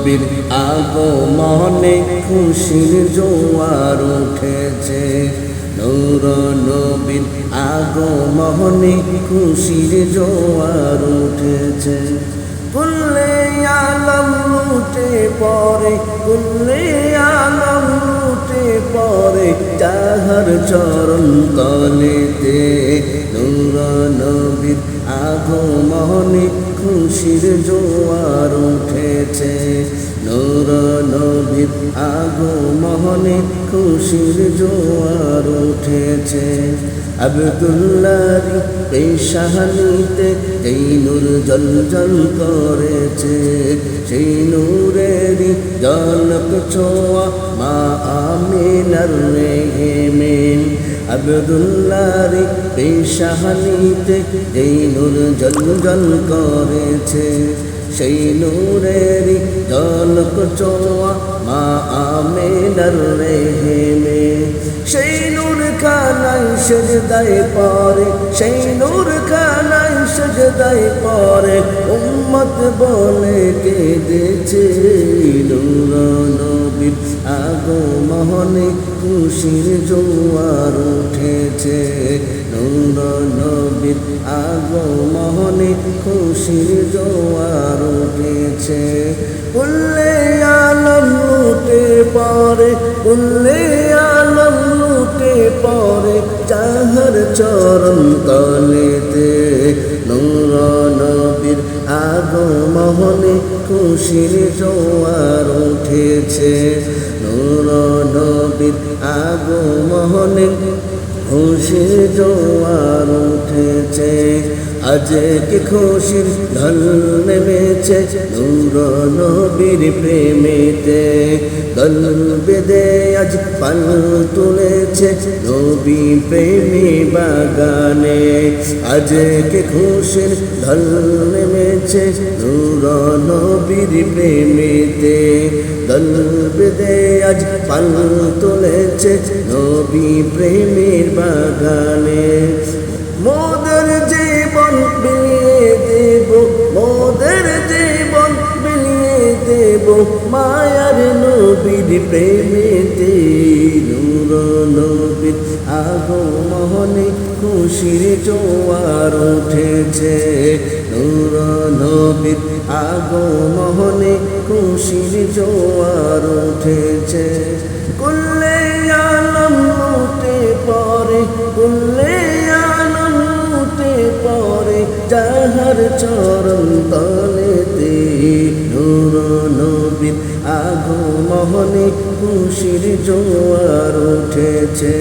নবীর আগমনে খুশির জোয়ার উঠেছে। নূর নবীর আগমনে খুশির জোয়ার উঠেছে। কুল্লে আলম লুটে পড়ে, কুল্লে আলম লুটে পড়ে যাহার চরণ তলেতে। নূর নবীর আগমনে খুশির জোয়ার উঠেছে। নূর নবীর আগমনে খুশির জোয়ার উঠেছে। আব্দুল্লাহর পেশানিতে এই নূর জ্বলজ্বল করেছে। সেই নূরেরই ঝলক ছোঁয়া মা আমিনার রেহেমে। আব্দুল্লাহর পেশানিতে এই নূর জ্বলজ্বল করেছে। সেই নূরেরই ঝলক ছোঁয়া মা আমিনার রেহেমে। সেই নূর খানায় সেজদায় পড়ে, সেই নূর খানায় সেজদায় পড়ে উম্মত বলে কেঁদেছে। নূর নবীর আগমনে খুশির জোয়ার উঠেছে। নূর নবীর আগমনে খুশির জোয়ার উঠেছে। কুল্লে আলম লুটে পড়ে, কুল্লে আলম লুটে পড়ে যাহার চরণ তলেতে। নূর নবীর আগমনে খুশির জোয়ার উঠেছে। নূর নবীর আগমনে খুশির জোয়ার উঠেছে। আজ কি খুশির ঢল নেমেছে নূর নবীর প্রেমেতে। দল বেঁধে আজ পাল তুলেছে নবী প্রেমী বাগানে। আজ কি খুশির ঢল নেমেছে নূর নবীর প্রেমেতে। দল বেঁধে আজ পাল তুলেছে নবী প্রেমের বাগানে। মোদের জীবন বিলিয়ে দেব, মোদের জীবন বিলিয়ে দেব মায়ার নবীর প্রেমেতে। নূর নবীর আগমনে খুশির জোয়ার উঠেছে। নূর নবীর আগমনে খুশির জোয়ার উঠেছে। কুল্লে আলম লুটে পড়ে, কুল্লে পরে যাহার চরণ তলেতে। নূর নবীর আগমনে খুশির জোয়ার উঠেছে।